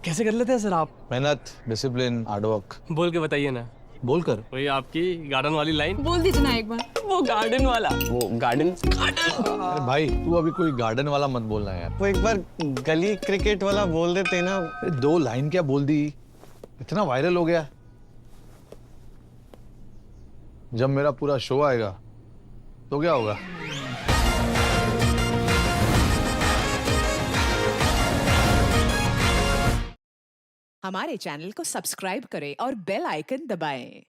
कैसे कर लेते हैं सर आप? मेहनत, डिसिप्लिन, हार्डवर्क। बोल के बताइए ना। बोलकर वही आपकी गार्डन वाली लाइन बोल दीजिए ना एक बार। वो गार्डन वाला। वो गार्डन। अरे भाई तू अभी कोई गार्डन वाला मत बोलना यार। वो एक बार गली क्रिकेट वाला बोल देते ना। अरे 2 लाइन क्या बोल दी, इतना वायरल हो गया। जब मेरा पूरा शो आएगा तो क्या होगा? हमारे चैनल को सब्सक्राइब करें और बेल आइकन दबाएं।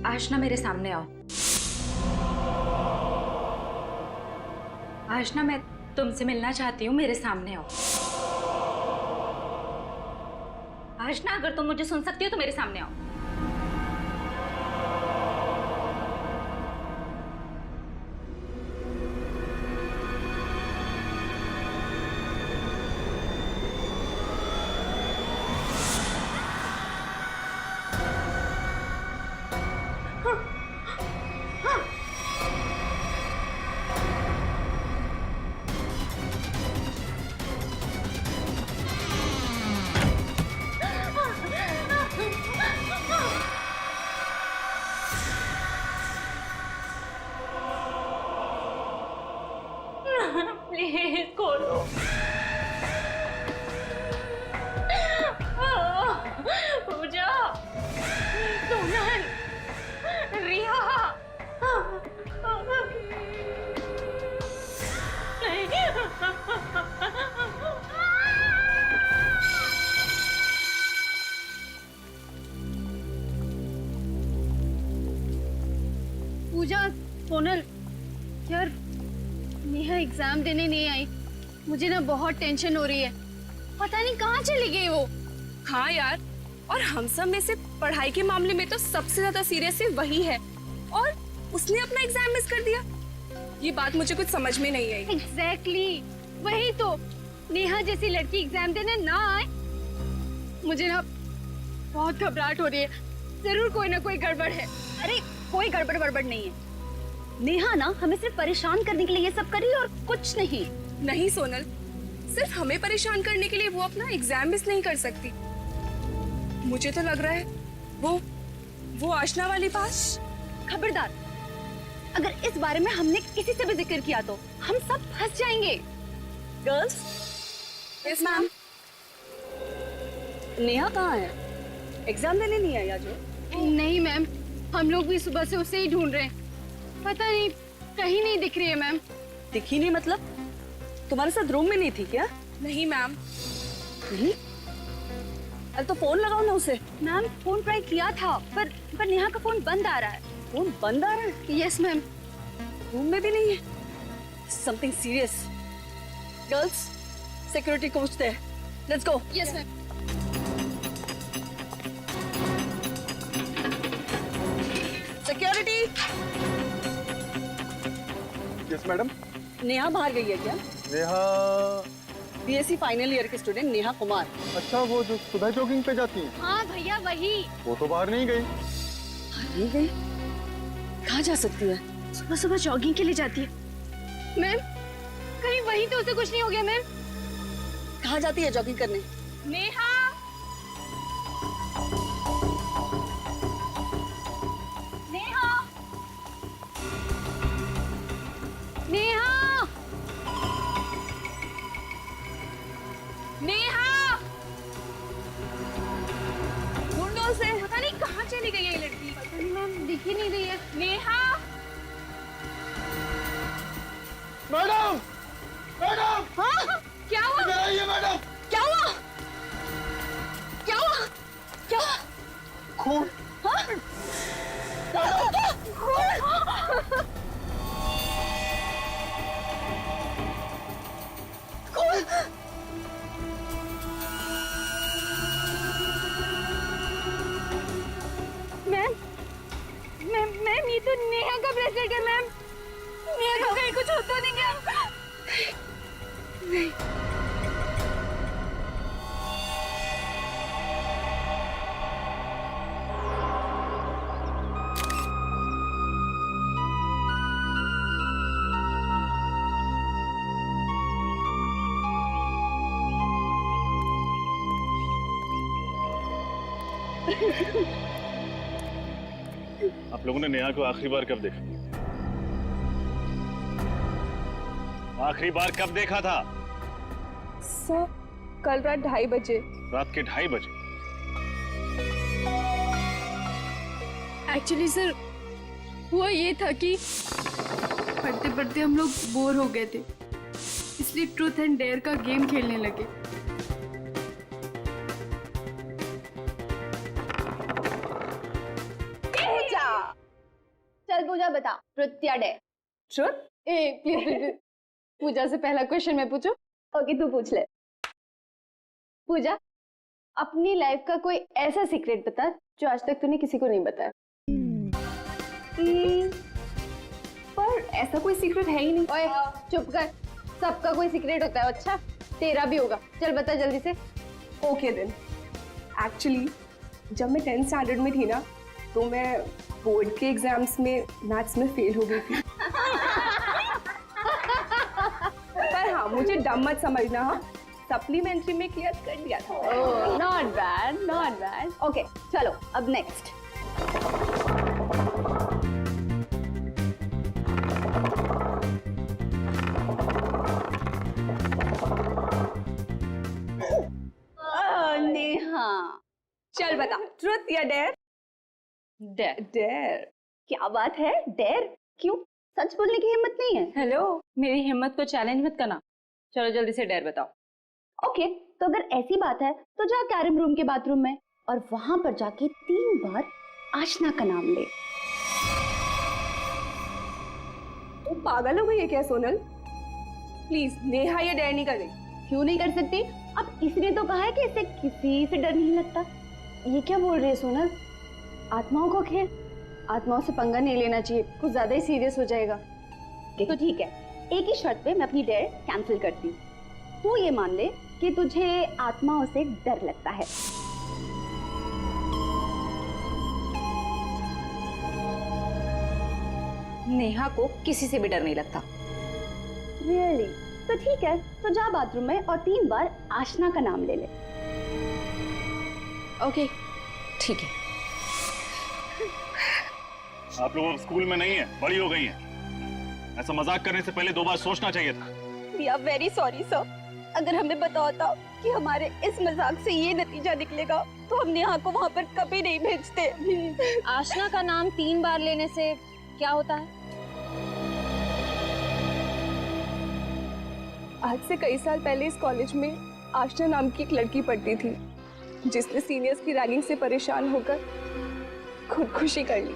आशना मेरे सामने आओ। आशना मैं तुमसे मिलना चाहती हूँ, मेरे सामने आओ। आशना अगर तुम मुझे सुन सकती हो तो मेरे सामने आओ। प्लीज खोलो। पूजा, सोनल, रिया। पूजा, सोनल, यार नेहा एग्जाम देने नहीं आई। मुझे ना बहुत टेंशन हो रही है। पता नहीं कहाँ चली गई वो। हाँ यार, और हम सब में से पढ़ाई के मामले में तो सबसे ज्यादा सीरियस वही है, और उसने अपना एग्जाम मिस कर दिया। ये बात मुझे कुछ समझ में नहीं आई। एग्जैक्टली, वही तो। नेहा जैसी लड़की एग्जाम देने ना आए, मुझे ना बहुत घबराहट हो रही है। जरूर कोई ना कोई गड़बड़ है। अरे कोई गड़बड़ वड़बड़ नहीं है। नेहा ना हमें सिर्फ परेशान करने के लिए ये सब कर रही है और कुछ नहीं। नहीं सोनल, सिर्फ हमें परेशान करने के लिए वो अपना एग्जाम मिस नहीं कर सकती। मुझे तो लग रहा है वो आशना वाली बात। खबरदार, अगर इस बारे में हमने किसी से भी जिक्र किया तो हम सब फंस जाएंगे। Girls, yes ma'am. नेहा कहाँ है? एग्जाम देने नहीं आई आज वो? नहीं मैम, हम लोग भी सुबह से उसे ही ढूंढ रहे हैं। पता नहीं, कहीं नहीं दिख रही है मैम। दिखी नहीं मतलब? तुम्हारे साथ रूम में नहीं थी क्या? नहीं मैम। नहीं? अरे तो फोन लगाओ ना उसे। मैम फोन ट्राई किया था पर नेहा का फोन बंद आ रहा है। फोन बंद आ रहा है? Yes ma'am. रूम में भी नहीं है। Something serious. गर्ल्स, सिक्योरिटी को पूछते हैं। Let's go. Yes ma'am. Security. Yes madam. Neha बाहर गई है क्या? नेहा? बीएससी फाइनल ईयर की स्टूडेंट नेहा कुमार। अच्छा, वो जो सुबह जॉगिंग पे जाती है? हाँ भैया वही। वो तो बाहर नहीं गई। नहीं गई? कहाँ जा सकती है? सुबह सुबह जॉगिंग के लिए जाती है। मैम, कहीं वहीं तो उसे कुछ नहीं हो गया मैम? कहाँ जाती है जॉगिंग करने? नेहा। नेहा, नेहा, नेहा। ढूंढो उसे। पता नहीं कहाँ चली गई है ये लड़की। पता नहीं मैम, दिख ही नहीं रही है। नेहा। मैडम, मैडम, हाँ? क्या हुआ? इधर आइए मैडम। क्या हुआ? क्या हुआ? क्या हुआ? खून। मैम ये तो नेहा का ब्रेसलेट है मैम। नेहा को कहीं कुछ होता नहीं क्या? नहीं। आप लोगों ने नेहा को आखिरी बार कब देखा? आखिरी बार कब देखा था? सर, कल रात 2:30 बजे। रात के 2:30 बजे? एक्चुअली सर, हुआ ये था कि पढ़ते पढ़ते हम लोग बोर हो गए थे, इसलिए ट्रूथ एंड डेयर का गेम खेलने लगे। चल पूजा बता, ट्रुथ या डेयर? ट्रुथ? प्लीज पूजा से पहला क्वेश्चन मैं पूछूं? ओके, तू पूछ ले। पूजा, अपनी लाइफ का कोई ऐसा सीक्रेट बता जो आज तक तूने किसी को नहीं बताया। पर ऐसा कोई सीक्रेट है ही नहीं। ओए चुप कर, सबका कोई सीक्रेट होता है। अच्छा, तेरा भी होगा। चल बता जल्दी से। Okay then. एक्चुअली जब मैं 10th स्टैंडर्ड में थी ना, तो मैं बोर्ड के एग्जाम्स में मैथ्स में फेल हो गई थी। पर हाँ, मुझे डम मत समझना। हाँ, सप्लीमेंट्री में क्लियर कर दिया था। Oh, not bad, not bad. Okay, चलो अब नेक्स्ट। नेहा, चल बता, ट्रुथ या डेयर? डेयर। डेयर। क्या बात है, डेयर? क्यों? सच बोलने की हिम्मत नहीं है? हेलो, मेरी हिम्मत को चैलेंज मत करना। चलो जल्दी से डेयर बताओ। ओके, तो अगर ऐसी बात है तो जा कैरम रूम के बाथरूम में और वहां पर जाके 3 बार आशना का नाम ले। तू पागल हो गई है क्या सोनल? प्लीज नेहा ये डेयर नहीं करे। क्यों नहीं कर सकती? अब इसने तो कहा है कि इसे किसी से डर नहीं लगता। ये क्या बोल रही है सोनल? आत्माओं को खेल, आत्माओं से पंगा नहीं लेना चाहिए, कुछ ज्यादा ही सीरियस हो जाएगा। तो ठीक है, एक ही शर्त पे मैं अपनी डेयर कैंसिल करती हूँ। तू ये मान ले कि तुझे आत्माओं से डर लगता है। नेहा को किसी से भी डर नहीं लगता। रियली? तो ठीक है, तो जा बाथरूम में और 3 बार आशना का नाम ले ले। ओके, ठीक है। आप लोग अब स्कूल में नहीं है, बड़ी हो गई हैं। ऐसा मजाक करने से पहले 2 बार सोचना चाहिए था। We are very sorry sir. अगर हमें पता होता कि हमारे इस मजाक से ये नतीजा निकलेगा तो हम नेहा को वहाँ पर कभी नहीं भेजते। आशना का नाम 3 बार लेने से क्या होता है? आज से कई साल पहले इस कॉलेज में आशना नाम की एक लड़की पढ़ती थी जिसने सीनियर्स की रैगिंग से परेशान होकर खुदकुशी कर ली,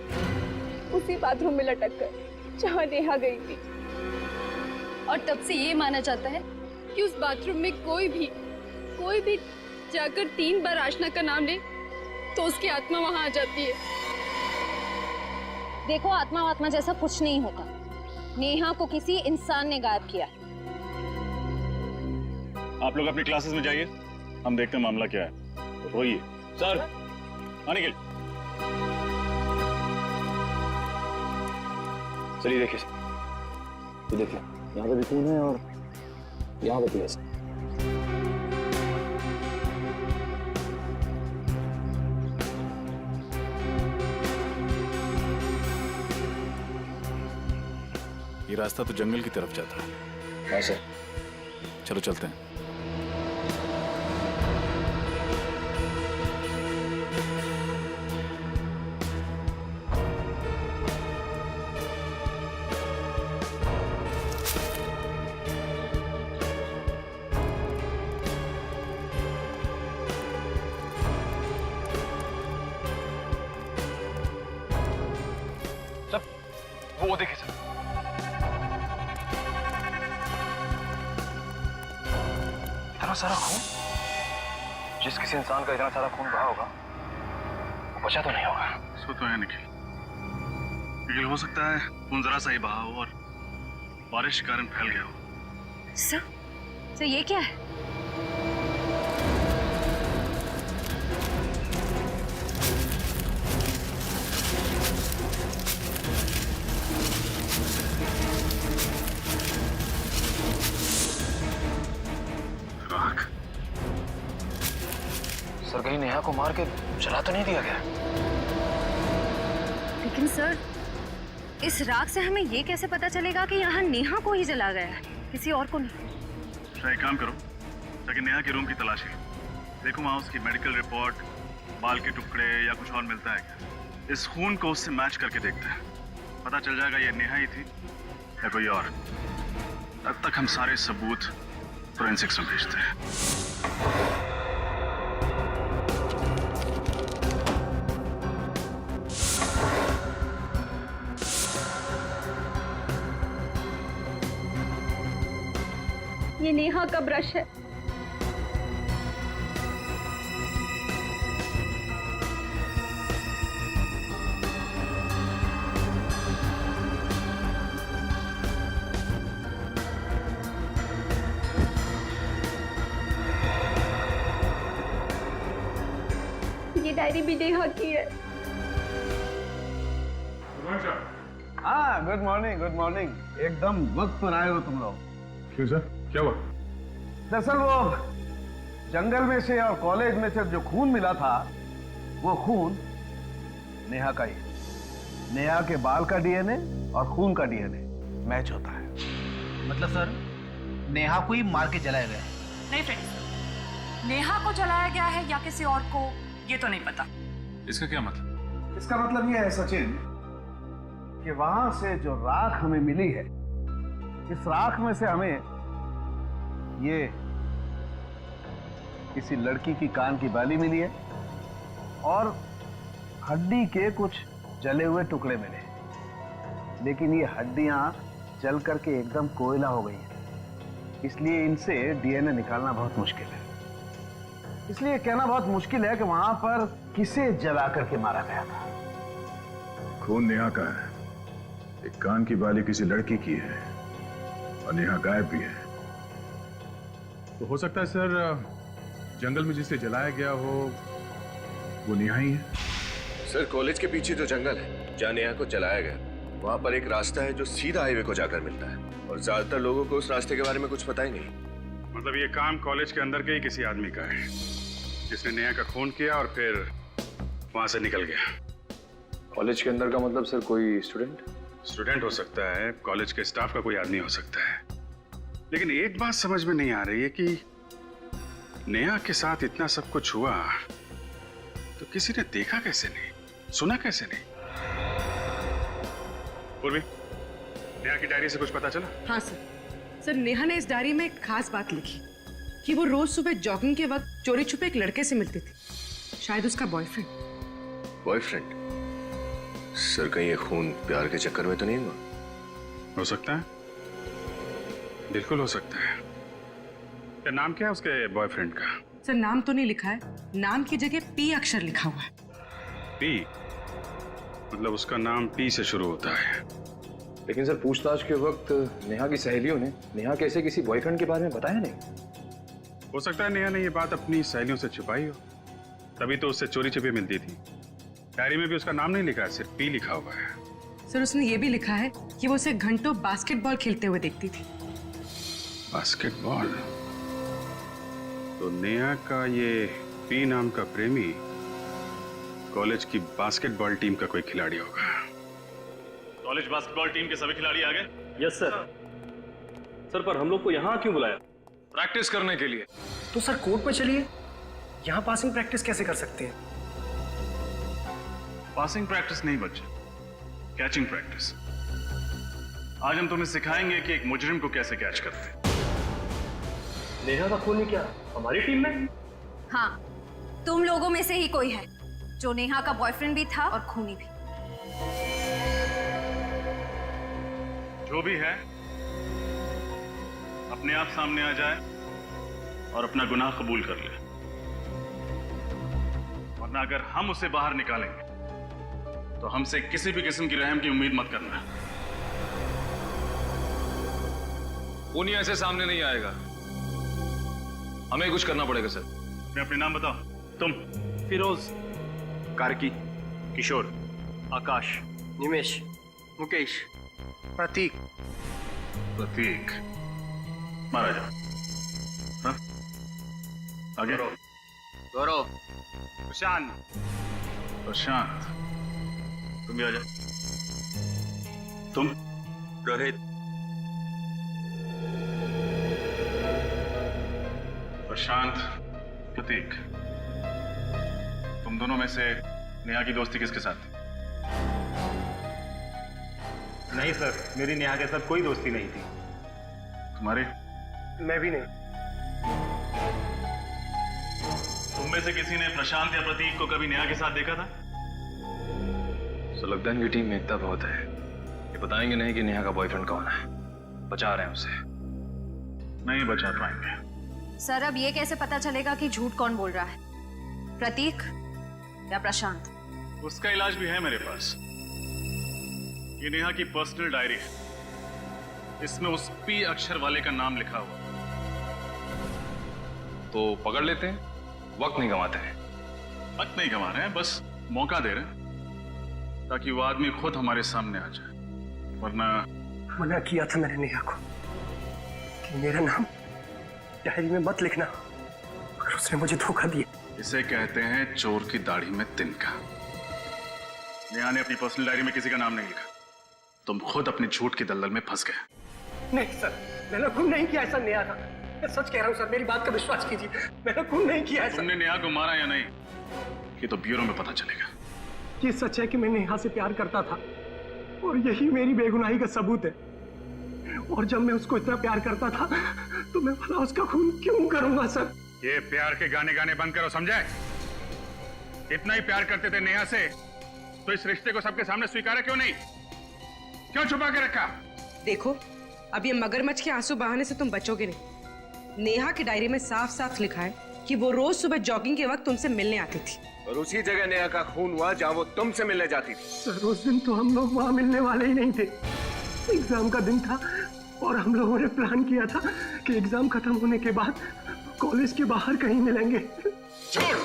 उसी बाथरूम में लटक कर जहाँ नेहा गई थी। और तब से ये माना जाता है कि उस बाथरूम में कोई भी जाकर 3 बार आशना का नाम ले तो उसकी आत्मा वहां आ जाती है। देखो, आत्मा जैसा कुछ नहीं होता। नेहा को किसी इंसान ने गायब किया है। आप लोग अपनी क्लासेस में जाइए, हम देखते हैं मामला क्या है। रोइए सर, आने के लिए। चलिए देखिए, ये देखिए, यहाँ पे भी खून है और यहाँ पे भी ऐसा। ये रास्ता तो जंगल की तरफ जाता है। ऐसे चलो चलते हैं। वो देखिए सर, इतना सारा खून। जिस किसी इंसान का इतना सारा खून बहा होगा वो बचा तो नहीं होगा। इसको तो है निखिल, हो सकता है खून जरा सा ही बहा हो और बारिश के कारण फैल गया हो। सर ये क्या है? सर, कहीं नेहा को मार के जला तो नहीं दिया गया? लेकिन सर, इस राख से हमें ये कैसे पता चलेगा कि यहाँ नेहा को ही जला गया है, किसी और को नहीं? अच्छा, एक काम करो, जाके नेहा के रूम की तलाशी लो। देखो वहाँ उसकी मेडिकल रिपोर्ट, बाल के टुकड़े या कुछ और मिलता है क्या। इस खून को उससे मैच करके देखते हैं, पता चल जाएगा ये नेहा ही थी या कोई और। तब तक हम सारे सबूत फोरेंसिक्स में भेजते हैं। ये नेहा का ब्रश है। ये डायरी भी नेहा की है। हाँ, गुड मॉर्निंग, गुड मॉर्निंग। एकदम वक्त पर आए हो तुम लोग। क्यों सर, क्या हुआ? दरअसल वो जंगल में से और कॉलेज में से जो खून मिला था वो खून नेहा का ही। नेहा के बाल का डीएनए और खून का डीएनए मैच होता है। मतलब सर, नेहा को ही मार के जलाया गया है? नहीं फ्रेंड्स, नेहा को जलाया गया है या किसी और को, ये तो नहीं पता। इसका क्या मतलब? इसका मतलब ये है सचिन कि वहां से जो राख हमें मिली है, इस राख में से हमें ये किसी लड़की की कान की बाली मिली है और हड्डी के कुछ जले हुए टुकड़े मिले। लेकिन ये हड्डियां जल करके एकदम कोयला हो गई हैं, इसलिए इनसे डीएनए निकालना बहुत मुश्किल है। इसलिए कहना बहुत मुश्किल है कि वहां पर किसे जला करके मारा गया था। खून नेहा का है, एक कान की बाली किसी लड़की की है और नेहा गायब भी है। तो हो सकता है सर, जंगल में जिसे जलाया गया हो वो नेहा ही है। सर, कॉलेज के पीछे जो जंगल है जहाँ नेहा को जलाया गया, वहाँ पर एक रास्ता है जो सीधा हाईवे को जाकर मिलता है और ज्यादातर लोगों को उस रास्ते के बारे में कुछ पता ही नहीं। मतलब ये काम कॉलेज के अंदर के ही किसी आदमी का है जिसने नेहा का खून किया और फिर वहां से निकल गया। कॉलेज के अंदर का मतलब सर कोई स्टूडेंट? स्टूडेंट हो सकता है, कॉलेज के स्टाफ का कोई आदमी हो सकता है, लेकिन एक बात समझ में नहीं आ रही है कि नेहा के साथ इतना सब कुछ हुआ तो किसी ने देखा कैसे नहीं, सुना कैसे नहीं? पूर्वी, नेहा की डायरी से कुछ पता चला? हाँ सर, नेहा ने इस डायरी में एक खास बात लिखी कि वो रोज सुबह जॉगिंग के वक्त चोरी छुपे एक लड़के से मिलती थी, शायद उसका बॉयफ्रेंड। बॉयफ्रेंड? सर कहीं ये खून प्यार के चक्कर में तो नहीं हुआ? हो सकता है, बिल्कुल हो सकता है। क्या नाम क्या है उसके बॉयफ्रेंड का? सर नाम तो नहीं लिखा है, नाम की जगह पी अक्षर लिखा हुआ है। पी? मतलब उसका नाम पी से शुरू होता है। लेकिन सर पूछताछ के वक्त नेहा की सहेलियों ने नेहा के ऐसे किसी बॉयफ्रेंड के बारे में बताया नहीं। हो सकता है नेहा ने ये बात अपनी सहेलियों से छुपाई हो, तभी तो उससे चोरी छिपी मिलती थी। डायरी में भी उसका नाम नहीं लिखा है, सिर्फ पी लिखा हुआ है। सर उसने ये भी लिखा है कि वो उसे घंटों बास्केटबॉल खेलते हुए देखती थी। बास्केटबॉल? तो नेहा का ये पी नाम का प्रेमी कॉलेज की बास्केटबॉल टीम का कोई खिलाड़ी होगा। कॉलेज बास्केटबॉल टीम के सभी खिलाड़ी आ गए? Yes sir. सर पर हम लोग को यहाँ क्यों बुलाया? प्रैक्टिस करने के लिए। तो सर कोर्ट पे चलिए, यहाँ पासिंग प्रैक्टिस कैसे कर सकते हैं? पासिंग प्रैक्टिस नहीं बच्चे, कैचिंग प्रैक्टिस। आज हम तुम्हें सिखाएंगे कि एक मुजरिम को कैसे कैच करते हैं। नेहा का खून क्या हमारी टीम में? हाँ, तुम लोगों में से ही कोई है जो नेहा का बॉयफ्रेंड भी था और खूनी भी। जो भी है अपने आप सामने आ जाए और अपना गुनाह कबूल कर ले, वरना अगर हम उसे बाहर निकालेंगे तो हमसे किसी भी किस्म की रहम की उम्मीद मत करना। खूनी ऐसे सामने नहीं आएगा, हमें कुछ करना पड़ेगा सर। मैं अपने नाम बताओ। तुम? फिरोज, कार्की, किशोर, आकाश, निमेश, मुकेश, प्रतीक। प्रतीक, मारा जाओ। हाँ? आगे। गौरव, प्रशांत, प्रशांत, तुम भी आ जाओ। तुम? रोहित, प्रशांत, प्रतीक, तुम दोनों में से नेहा की दोस्ती किसके साथ थी? नहीं सर, मेरी नेहा के साथ कोई दोस्ती नहीं थी। तुम्हारी? मैं भी नहीं। तुम में से किसी ने प्रशांत या प्रतीक को कभी नेहा के साथ देखा था? सुलगदान की टीम में एकता बहुत है, ये बताएंगे नहीं कि नेहा का बॉयफ्रेंड कौन है, बचा रहे हैं उसे। नहीं बचा पाएंगे। सर अब ये कैसे पता चलेगा कि झूठ कौन बोल रहा है, प्रतीक या प्रशांत? उसका इलाज भी है मेरे पास। ये नेहा की पर्सनल डायरी है, इसमें उस पी अक्षर वाले का नाम लिखा हुआ। तो पकड़ लेते हैं, वक्त नहीं गंवाते हैं। वक्त नहीं गंवा रहे हैं, बस मौका दे रहे हैं ताकि वो आदमी खुद हमारे सामने आ जाए, वरना। मना किया था मैंने नेहा को कि मेरा नाम डायरी में मत लिखना, मगर उसने मुझे धोखा दिया। इसे कहते हैं चोर की दाढ़ी में तिनका। नेहा ने अपनी पर्सनल डायरी में किसी का नाम नहीं लिखा, तुम खुद अपने झूठ की दलदल में फंस गए। नहीं सर, मैंने खून नहीं किया, ऐसा नेहा था। मैं सच कह रहा हूँ सर, मेरी बात का विश्वास कीजिए, मैंने खून नहीं किया है। तुमने नेहा को मारा या नहीं, ये तो ब्यूरो में पता चलेगा। ये सच है कि मैं नेहा से प्यार करता था और यही मेरी बेगुनाही का सबूत है। और जब मैं उसको इतना प्यार करता था तो मैं भला उसका खून क्यों करूंगा सर? ये प्यार के गाने गाने बंद करो, समझे? इतना ही प्यार करते थे नेहा से तो इस रिश्ते को सबके सामने स्वीकारा क्यों नहीं? क्यों छुपा के रखा? देखो, अब ये मगरमच्छ के आंसू बहाने से तुम बचोगे नहीं। नेहा की डायरी में साफ साफ लिखा है कि वो रोज सुबह जॉगिंग के वक्त तुमसे मिलने आती थी। और उसी जगह नेहा का खून हुआ जहाँ वो तुमसे मिलने जाती थी। सर उस दिन तो हम लोग वहां मिलने वाले ही नहीं थे, एग्जाम का दिन था और हम लोगों ने प्लान किया था कि एग्जाम खत्म होने के बाद कॉलेज के बाहर कहीं मिलेंगे। छोड़!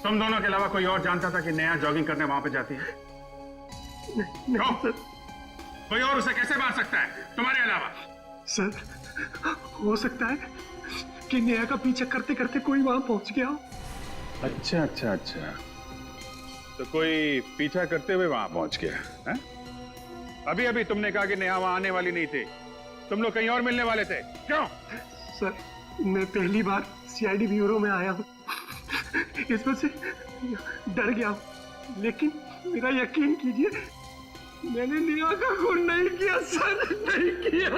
तुम दोनों के अलावा कोई और जानता था कि नेहा जॉगिंग करने वहां पे जाती है? नहीं सर। कोई और उसे कैसे मार सकता है तुम्हारे अलावा? सर हो सकता है कि नेहा का पीछा करते करते कोई वहां पहुंच गया हो। अच्छा अच्छा अच्छा, तो कोई पीछा करते हुए वहां पहुंच गया है? अभी अभी तुमने कहा कि नेहा वहां आने वाली नहीं थी, तुम लोग कहीं और मिलने वाले थे, क्यों? सर, मैं पहली बार सीआईडी ब्यूरो में आया हूँ, इस वजह से डर गया हूँ। लेकिन मेरा यकीन कीजिए, मैंने नेहा का खून नहीं किया सर, नहीं किया।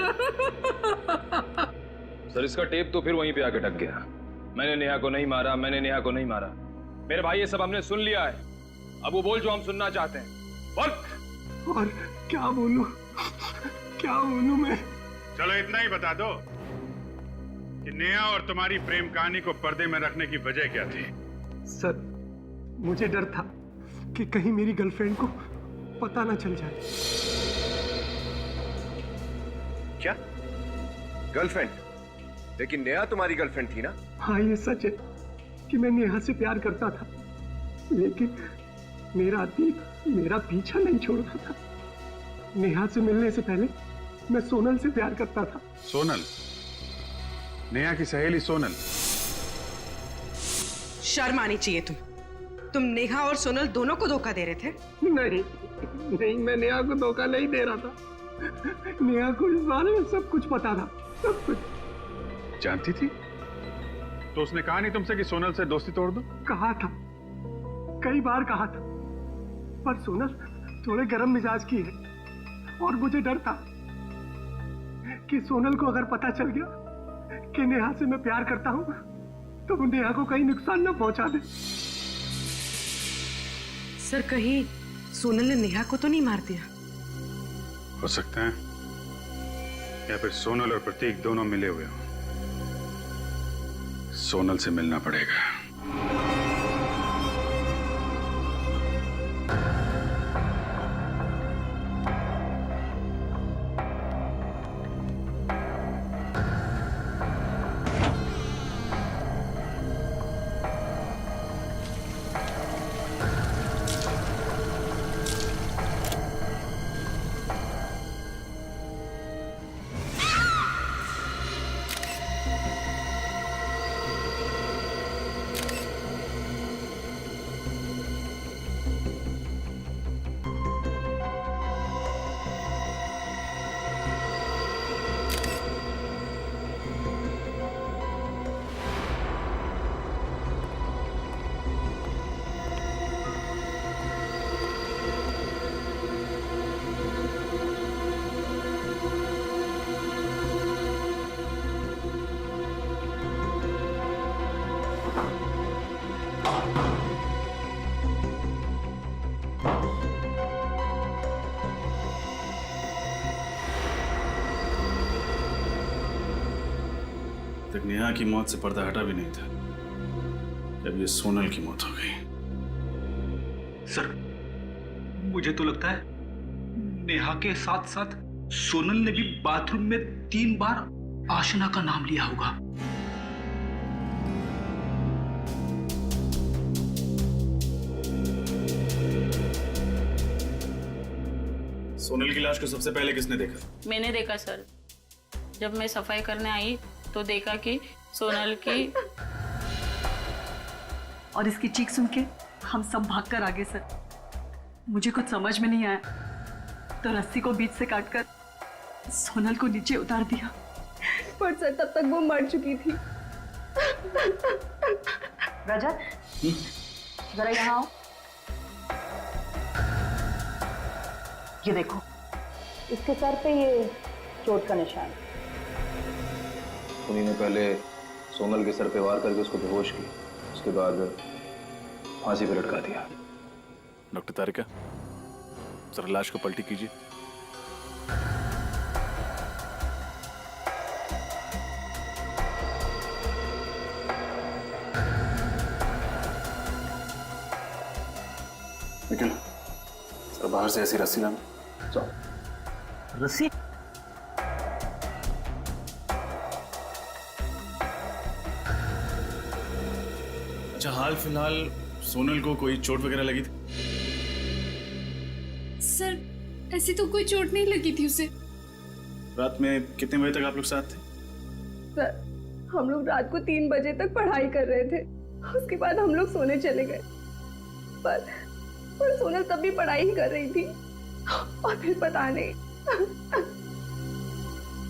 सर इसका टेप तो फिर वहीं पे आके अटक गया। मैंने नेहा को नहीं मारा, मैंने नेहा को नहीं मारा। मेरे भाई ये सब हमने सुन लिया है, अब वो बोल जो हम सुनना चाहते हैं, बोल। और क्या बोलूं, क्या बोलूं मैं? चलो इतना ही बता दो कि नेहा और तुम्हारी प्रेम कहानी को पर्दे में रखने की वजह क्या थी? सर, मुझे डर था कि कहीं मेरी गर्लफ्रेंड को पता ना चल जाए। क्या गर्लफ्रेंड? लेकिन नेहा तुम्हारी गर्लफ्रेंड थी ना? हाँ, ये सच है कि मैं नेहा से प्यार करता था, लेकिन मेरा दिल मेरा पीछा नहीं छोड़ रहा था। नेहा से मिलने से पहले मैं सोनल से प्यार करता था। सोनल? नेहा की सहेली सोनल? शर्म आनी चाहिए तुम नेहा और सोनल दोनों को धोखा दे रहे थे। नहीं, मैं नेहा को धोखा नहीं दे रहा था। नेहा को इस बारे में सब कुछ पता था, सब कुछ। जानती थी? तो उसने कहा नहीं तुमसे कि सोनल से दोस्ती तोड़ दो? कहा था, कई बार कहा था, पर सोनल थोड़े गर्म मिजाज की है और मुझे डर था कि सोनल को अगर पता चल गया कि नेहा से मैं प्यार करता हूं तो वो नेहा को कहीं नुकसान न पहुंचा दे। सर, कहीं सोनल ने नेहा को तो नहीं मार दिया? हो सकता है, या फिर सोनल और प्रतीक दोनों मिले हुए हो। सोनल से मिलना पड़ेगा। तक नेहा की मौत से पर्दा हटा भी नहीं था, जब ये सोनल की मौत हो गई। सर, मुझे तो लगता है नेहा के साथ साथ सोनल ने भी बाथरूम में 3 बार आशना का नाम लिया होगा। सोनल की लाश को सबसे पहले किसने देखा? मैंने देखा सर। जब मैं सफाई करने आई तो देखा कि सोनल की और इसकी चीख सुन के हम सब भागकर आ गए सर। मुझे कुछ समझ में नहीं आया तो रस्सी को बीच से काटकर सोनल को नीचे उतार दिया। पर सर तब तक वो मर चुकी थी। रजत, जरा यहाँ आओ। ये देखो, इसके सर पे ये चोट का निशान। उन्हीं ने पहले सोनल के सर पे वार करके उसको बेहोश किया, उसके बाद फांसी पे लटका दिया। डॉक्टर तारिका, जरा लाश को पलटी कीजिए। निकल सर, बाहर से ऐसी रस्सी लाना। चलो। रस्सी? अच्छा, हाल फिलहाल सोनल को कोई चोट वगैरह लगी थी? सर, ऐसी तो कोई चोट नहीं लगी थी उसे। रात में कितने बजे तक आप लोग साथ थे? सर, हम लोग रात को 3 बजे तक पढ़ाई कर रहे थे, उसके बाद हम लोग सोने चले गए। पर पर सोनल तब भी पढ़ाई ही कर रही थी और फिर पता नहीं।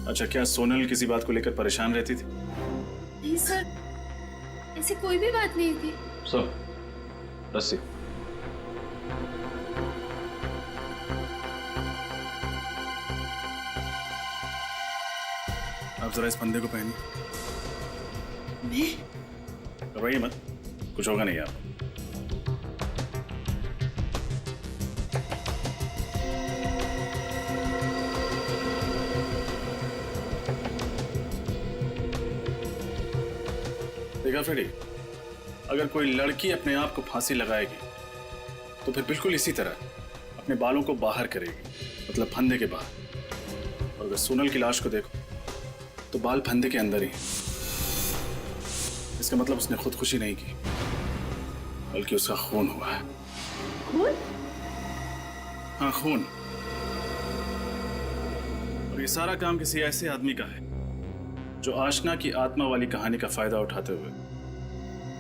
अच्छा, क्या सोनल किसी बात को लेकर परेशान रहती थी? नहीं सर, ऐसी कोई भी बात नहीं थी। सर, रस्सी। आप जरा इस फंदे को पहनिए। घबराइए मत, कुछ होगा नहीं आप। देखा फ्रेडी, अगर कोई लड़की अपने आप को फांसी लगाएगी तो फिर बिल्कुल इसी तरह अपने बालों को बाहर करेगी, मतलब फंदे के बाहर। और अगर सोनल की लाश को देखो तो बाल फंदे के अंदर ही। इसका मतलब उसने खुदकुशी नहीं की, बल्कि उसका खून हुआ है। खून? हाँ, खून। और ये सारा काम किसी ऐसे आदमी का है जो आशना की आत्मा वाली कहानी का फायदा उठाते हुए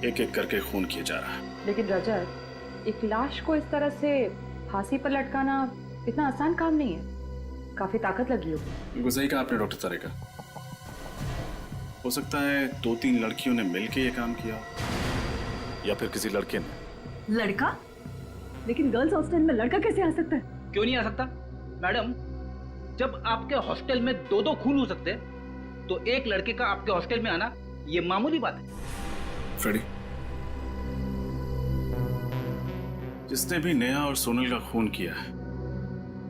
एक एक करके खून किया जा रहा है। लेकिन रजत, एक लाश को इस तरह से फांसी पर लटकाना इतना आसान काम नहीं है, काफी ताकत लगी होगी। बिल्कुल सही कहा आपने डॉक्टर तारिका। हो सकता है 2-3 लड़कियों ने मिलकर ये काम किया, या फिर किसी लड़के ने। लड़का? लेकिन गर्ल्स हॉस्टल में लड़का कैसे आ सकता है? क्यों नहीं आ सकता मैडम? जब आपके हॉस्टल में 2-2 खून हो सकते हैं तो एक लड़के का आपके हॉस्टल में आना ये मामूली बात है। फ्रेडी, जिसने भी नेहा और सोनल का खून किया है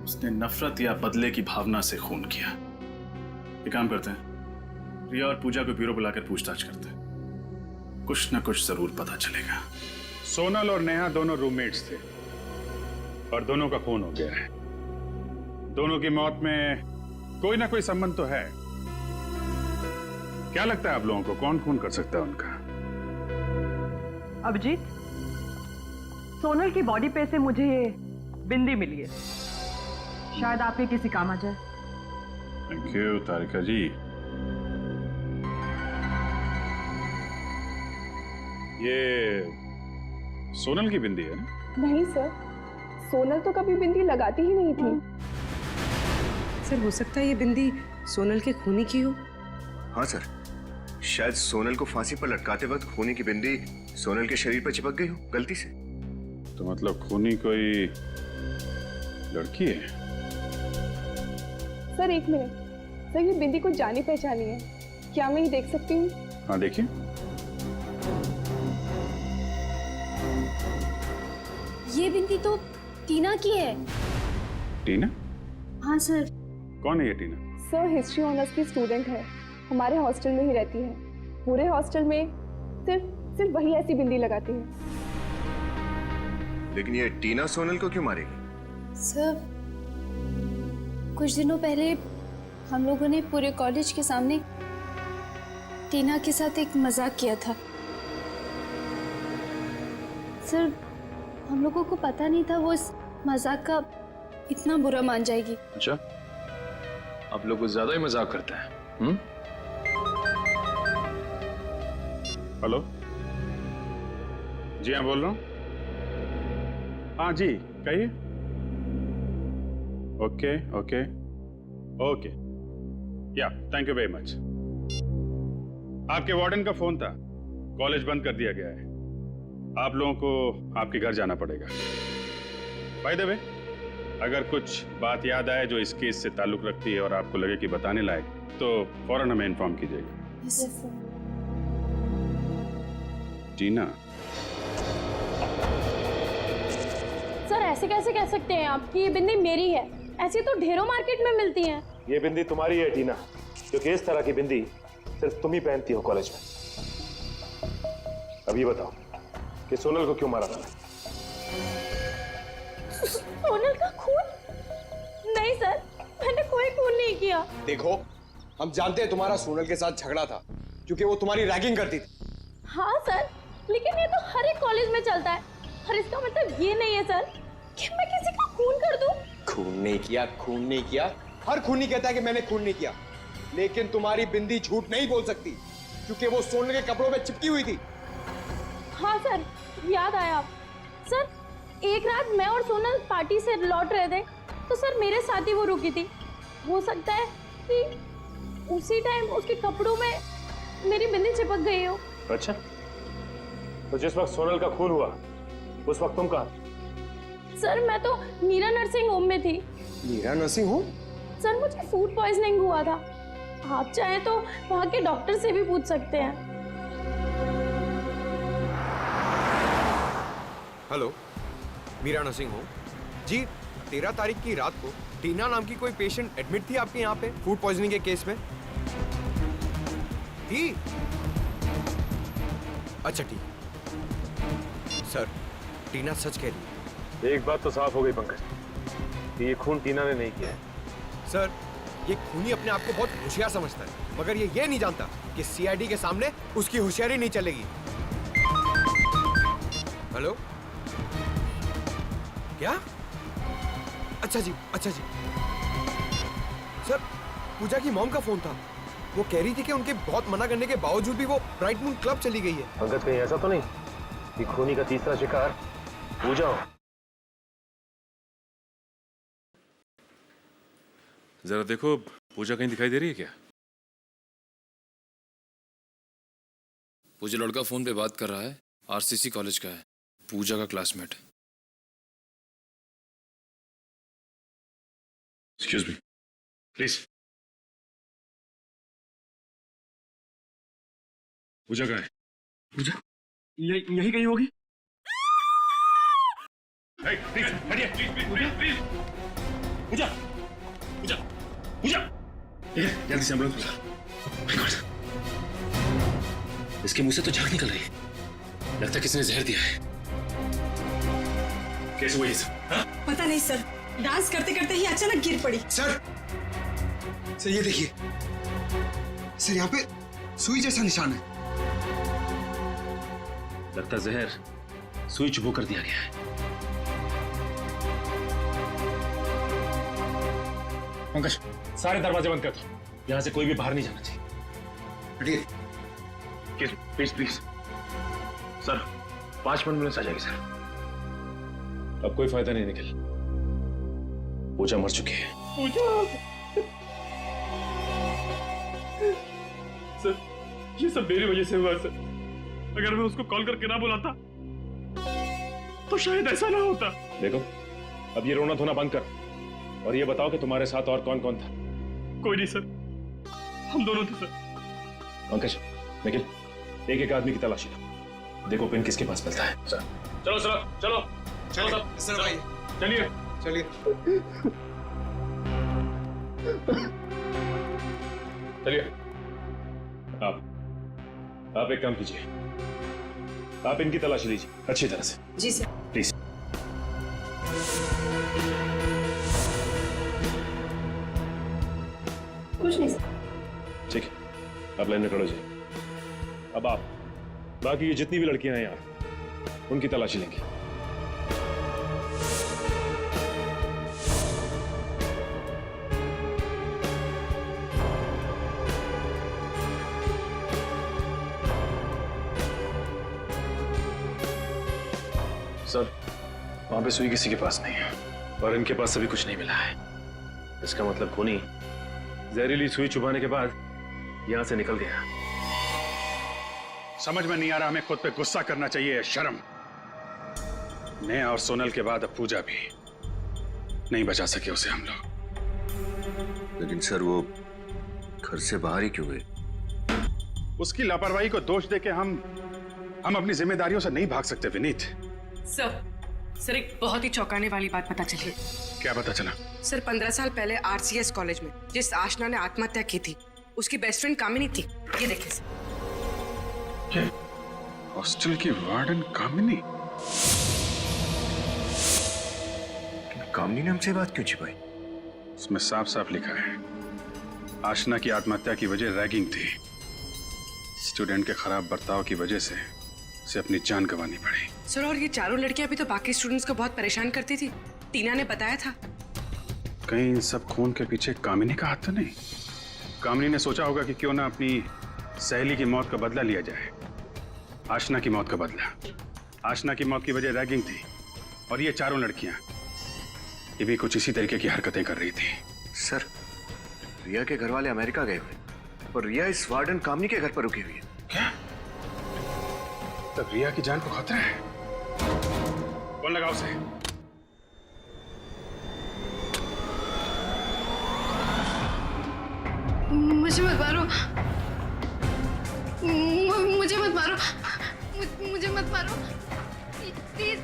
उसने नफरत या बदले की भावना से खून किया। एक काम करते हैं, रिया और पूजा को ब्यूरो बुलाकर पूछताछ करते हैं, कुछ ना कुछ जरूर पता चलेगा। सोनल और नेहा दोनों रूममेट्स थे और दोनों का खून हो गया है। दोनों की मौत में कोई ना कोई संबंध तो है। क्या लगता है आप लोगों को, कौन खून कर सकता है उनका? अभिजीत, सोनल की बॉडी पे से मुझे ये बिंदी मिली है, शायद आपके किसी काम आ जाए। थैंक यू तारिका जी। ये सोनल की बिंदी है ना? नहीं सर, सोनल तो कभी बिंदी लगाती ही नहीं थी। सर, हो सकता है ये बिंदी सोनल के खूनी की हो। हाँ सर, शायद सोनल को फांसी पर लटकाते वक्त खूनी की बिंदी सोनल के शरीर पर चिपक गई हो गलती से। तो मतलब खूनी कोई लड़की है? सर एक मिनट, सर ये बिंदी को जानी पहचानी है, क्या मैं ये देख सकती हूँ? हाँ देखिए। ये बिंदी तो टीना की है। टीना? हाँ सर। कौन है ये टीना? सर हिस्ट्री ऑनर्स की स्टूडेंट है, हमारे हॉस्टल में ही रहती है। पूरे हॉस्टल में सिर्फ वही ऐसी बिंदी लगाती है। लेकिन ये टीना सोनल को क्यों मारेगी? सर, कुछ दिनों पहले हम लोगों ने पूरे कॉलेज के सामने टीना के साथ एक मजाक किया था। सर, हम लोगों को पता नहीं था वो इस मजाक का इतना बुरा मान जाएगी। अच्छा, आप लोग कुछ ज्यादा ही मजाक करते हैं। हेलो जी, हाँ बोल रहा हूँ। हाँ जी, कहिए। ओके ओके ओके, या थैंक यू वेरी मच। आपके वार्डन का फोन था, कॉलेज बंद कर दिया गया है, आप लोगों को आपके घर जाना पड़ेगा। बाय द वे, अगर कुछ बात याद आए जो इस केस से ताल्लुक रखती है और आपको लगे कि बताने लायक, तो फौरन हमें इन्फॉर्म कीजिएगा। टीना, सर ऐसे कैसे कह सकते हैं आप कि ये बिंदी मेरी है? ऐसी तो ढेरों मार्केट में मिलती हैं। ये बिंदी तुम्हारी है टीना, क्योंकि इस तरह की बिंदी सिर्फ तुम ही पहनती हो कॉलेज में। अब ये बताओ कि सोनल को क्यों मारा था? सोनल का खून? नहीं सर, मैंने कोई खून नहीं किया। देखो, हम जानते हैं तुम्हारा सोनल के साथ झगड़ा था क्योंकि वो तुम्हारी रैगिंग करती थी। हाँ सर, लेकिन ये तो हर एक कॉलेज में चलता है, और इसका मतलब ये नहीं है सर कि मैं किसी का खून कर दूं। खून नहीं किया, खून नहीं किया। हर खूनी कहता है कि मैंने खून नहीं किया, लेकिन तुम्हारी बिंदी झूठ नहीं बोल सकती क्योंकि वो सोनल के कपड़ों में चिपकी हुई थी। हाँ सर, याद आया आप। सर, एक रात मैं और सोनल पार्टी से लौट रहे थे तो सर मेरे साथ ही वो रुकी थी। हो सकता है कि उसी टाइम उसके कपड़ों में मेरी बिंदी चिपक गई हो। अच्छा, तो जिस वक्त सोनल का खून हुआ उस वक्त तुम कहाँ? सर मैं तो मीरा नर्सिंग होम में थी। Meera nursing home? सर मुझे फूड पॉइजनिंग हुआ था। आप चाहें तो वहाँ के डॉक्टर से भी पूछ सकते हैं। हेलो, मीरा नर्सिंग होम जी। 13 तारीख की रात को टीना नाम की कोई पेशेंट एडमिट थी आपके यहाँ पे फूड पॉइजनिंग के केस में? थी? अच्छा ठीक। सर, टीना सच कह रही है। एक बात तो साफ हो गई पंकज, ये खून टीना ने नहीं किया है। सर, ये खूनी अपने आप को बहुत होशियार समझता है, मगर ये नहीं जानता कि सीआईडी के सामने उसकी होशियारी नहीं चलेगी। हेलो, क्या? अच्छा जी, अच्छा जी। सर, पूजा की मॉम का फोन था। वो कह रही थी कि उनके बहुत मना करने के बावजूद भी वो ब्राइट मून क्लब चली गई है। पंकज, कहीं ऐसा तो नहीं कि खूनी का तीसरा शिकार पूजा हो? जरा देखो, पूजा कहीं दिखाई दे रही है क्या? वो जो लड़का फोन पे बात कर रहा है आरसीसी कॉलेज का है, पूजा का classmate. Excuse me, please. Pooja कहाँ है? पूजा यही कहीं होगी। प्लीज हटिए, प्लीज। पूजा, पूजा, पूजा, जल्दी से एम्बुलेंस बुला। इसके मुंह से तो झाग निकल रही है, लगता है किसी ने जहर दिया है। कैसे हुआ ये सब? पता नहीं सर, डांस करते करते ही अचानक गिर पड़ी। सर ये देखिए सर, यहाँ पे सुई जैसा निशान है। लगता जहर सुई चुभो कर दिया गया है। पंकज, सारे दरवाजे बंद कर दो, यहां से कोई भी बाहर नहीं जाना चाहिए। प्लीज प्लीज सर, 5 मिनट में आ जाएगी सर। अब कोई फायदा नहीं निकल, पूजा मर चुकी है। सर, ये सब मेरी वजह से हुआ सर। अगर मैं उसको कॉल करके ना बुलाता तो शायद ऐसा ना होता। देखो, अब ये रोना धोना बंद कर और ये बताओ कि तुम्हारे साथ और कौन कौन था? कोई नहीं सर, हम दोनों थे सर। पंकज, निखिल, एक एक आदमी की तलाशी लो, देखो पिन किसके पास मिलता है। सर चलो चलो चलो चलो सब सर भाई, चलिए चलिए चलिए। आप एक काम कीजिए, आप इनकी तलाशी लीजिए अच्छी तरह से। जी सर। प्लीज। कुछ नहीं सर। ठीक है, आप लाइन में खड़े हो जाइए। अब आप बाकी की जितनी भी लड़कियां हैं यहाँ, उनकी तलाशी लेंगे। सर, वहां पे सुई किसी के पास नहीं है और इनके पास अभी कुछ नहीं मिला है। इसका मतलब खूनी जहरीली सुई चुभाने के बाद यहां से निकल गया। समझ में नहीं आ रहा, हमें खुद पे गुस्सा करना चाहिए, शर्म। नेहा और सोनल के बाद अब पूजा भी नहीं बचा सके उसे हम लोग। लेकिन सर, वो घर से बाहर ही क्यों गए? उसकी लापरवाही को दोष देके हम अपनी जिम्मेदारियों से नहीं भाग सकते विनीत। सर एक बहुत ही चौंकाने वाली बात पता चली। क्या पता चला? सर 15 साल पहले आरसीएस कॉलेज में जिस आशना ने आत्महत्या की थी, उसकी बेस्ट फ्रेंड कामिनी थी। ये देखिए सर। हॉस्टल की वार्डन कामिनी? कामिनी ने हमसे बात क्यों छिपाई? उसमें साफ साफ लिखा है, आशना की आत्महत्या की वजह रैगिंग थी। स्टूडेंट के खराब बर्ताव की वजह से उसे अपनी जान गंवानी पड़ी। सर, और ये चारों लड़कियां भी तो बाकी स्टूडेंट्स को बहुत परेशान करती थी, टीना ने बताया था। कहीं इन सब खून के पीछे कामिनी का हाथ तो नहीं? कामिनी ने सोचा होगा कि क्यों ना अपनी सहेली की मौत का बदला लिया जाए। आशना की मौत का बदला। आशना की मौत की वजह रैगिंग थी और ये चारों लड़कियां ये भी कुछ इसी तरीके की हरकतें कर रही थी। सर, रिया के घर वाले अमेरिका गए हुए और रिया इस वार्डन कामनी के घर पर रुकी हुई है। क्या? तब रिया की जान को खतरा है। कौन लगा उसे? मुझे मत मारो, मुझे मत मारो, मुझे मत मारो, प्लीज।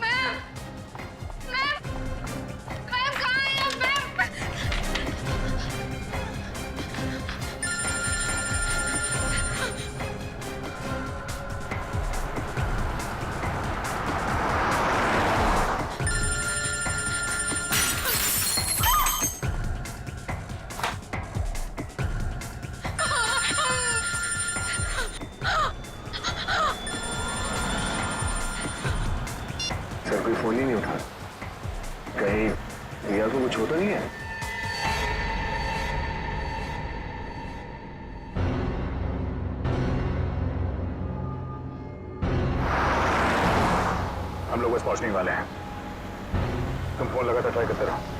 मैम, कहाँ हैं आप मैम? सर, कोई फोन ही नहीं उठा। कहीं रिया को कुछ हो तो नहीं है? हम लोग बस पहुंचने वाले हैं। तुम फोन लगातार ट्राई करते रहो।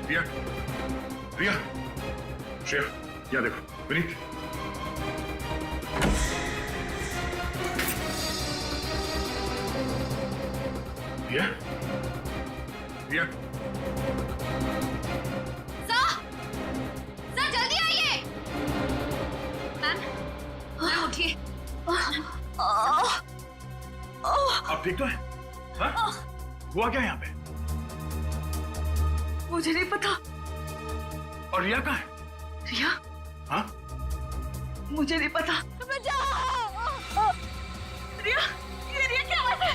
रिया, रिया, श्रेया, यहाँ देखो, विनीत। रिया, रिया, जल्दी आइए। मैम, उठिए। आप ठीक तो हैं? हाँ? हुआ क्या यहाँ पे? मुझे नहीं पता। और रिया कहाँ है? रिया? हाँ? मुझे नहीं पता। रिया, ये रिया क्या बात है?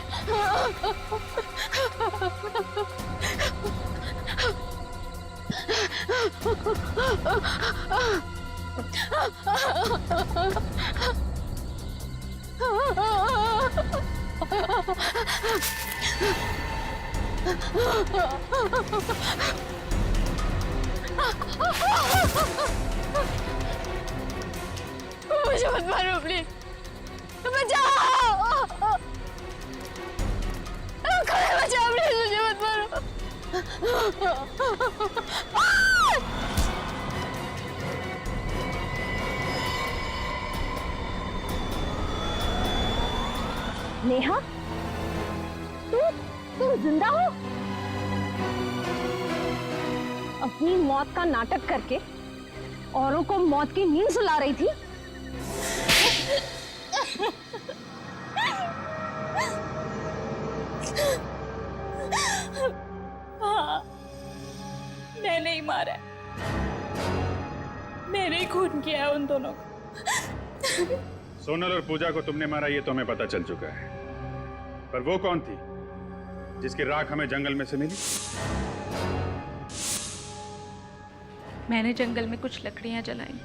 मुझे मत मारो प्लीज, बचाओ, बचाओ प्लीज, मुझे मत मारो। नेहा, तुम जिंदा हो? अपनी मौत का नाटक करके औरों को मौत की नींद सुला रही थी। हाँ, मैंने ही मारा है। मैंने ही खून किया है उन दोनों को। सोनल और पूजा को तुमने मारा ये तो हमें पता चल चुका है, पर वो कौन थी जिसकी राख हमें जंगल में से मिली? मैंने जंगल में कुछ लकड़ियां जलाई।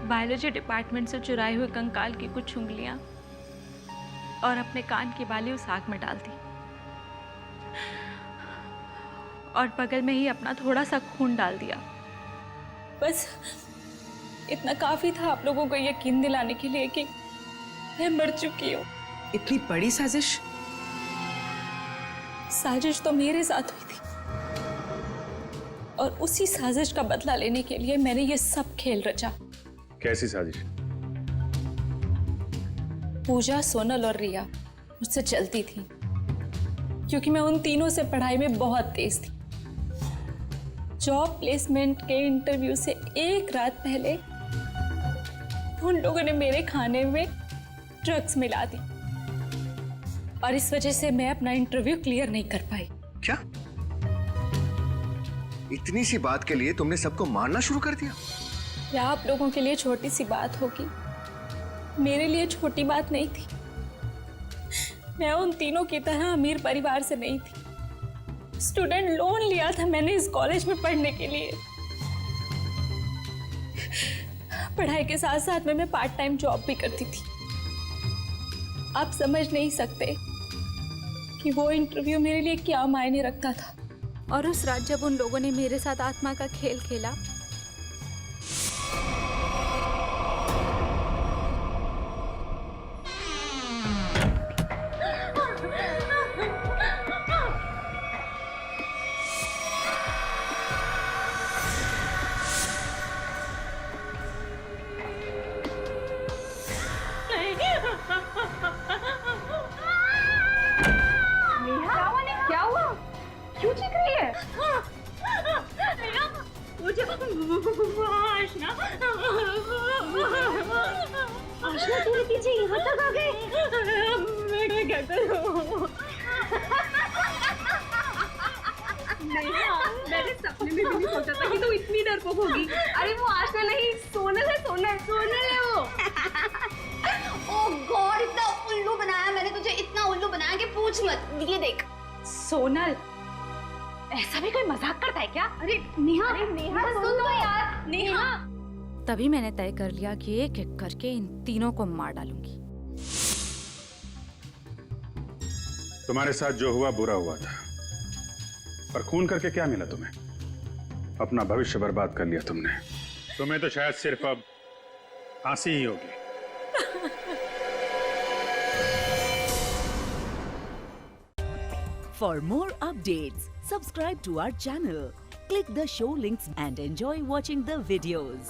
बायोलॉजी डिपार्टमेंट से चुराए हुए कंकाल की कुछ उंगलियां और अपने कान की बाली उस आग में डाल दी और बगल में ही अपना थोड़ा सा खून डाल दिया। बस इतना काफी था आप लोगों को यकीन दिलाने के लिए कि मैं मर चुकी हूँ। इतनी बड़ी साजिश? साजिश तो मेरे साथ हुई थी और उसी साजिश का बदला लेने के लिए मैंने ये सब खेल रचा। कैसी साजिश? पूजा, सोनल और रिया मुझसे चलती थी क्योंकि मैं उन तीनों से पढ़ाई में बहुत तेज थी। जॉब प्लेसमेंट के इंटरव्यू से एक रात पहले उन लोगों ने मेरे खाने में ड्रग्स मिला दी और इस वजह से मैं अपना इंटरव्यू क्लियर नहीं कर पाई। क्या? इतनी सी बात के लिए तुमने सबको मारना शुरू कर दिया? या आप लोगों के लिए छोटी सी बात होगी, मेरे लिए छोटी बात नहीं थी। मैं उन तीनों की तरह अमीर परिवार से नहीं थी। स्टूडेंट लोन लिया था मैंने इस कॉलेज में पढ़ने के लिए। पढ़ाई के साथ साथ में मैं पार्ट टाइम जॉब भी करती थी। आप समझ नहीं सकते कि वो इंटरव्यू मेरे लिए क्या मायने रखता था। और उस रात जब उन लोगों ने मेरे साथ आत्मा का खेल खेला, क्या हुआ? क्यों चीख रही है? आशना तेरे पीछे यहाँ तक आ गए? मैं क्या करूँ? मैंने सपने में भी नहीं सोचा था कि तू इतनी डरपोक होगी। अरे वो आशना नहीं, सोनल है, सोनल है वो। ओह गॉड, इतना उल्लू बनाया मैंने तुझे, इतना उल्लू बनाया कि पूछ मत। ये देख सोनल, ऐसा भी कोई मजाक करता है क्या? अरे नेहा सुन तो यार। नेहा तभी मैंने तय कर लिया कि एक एक करके इन तीनों को मार डालूंगी। तुम्हारे साथ जो हुआ बुरा हुआ था, पर खून करके क्या मिला तुम्हें? अपना भविष्य बर्बाद कर लिया तुमने। तुम्हें तो शायद सिर्फ अब फांसी ही होगी। For more updates, subscribe to our channel, click the show links and enjoy watching the videos.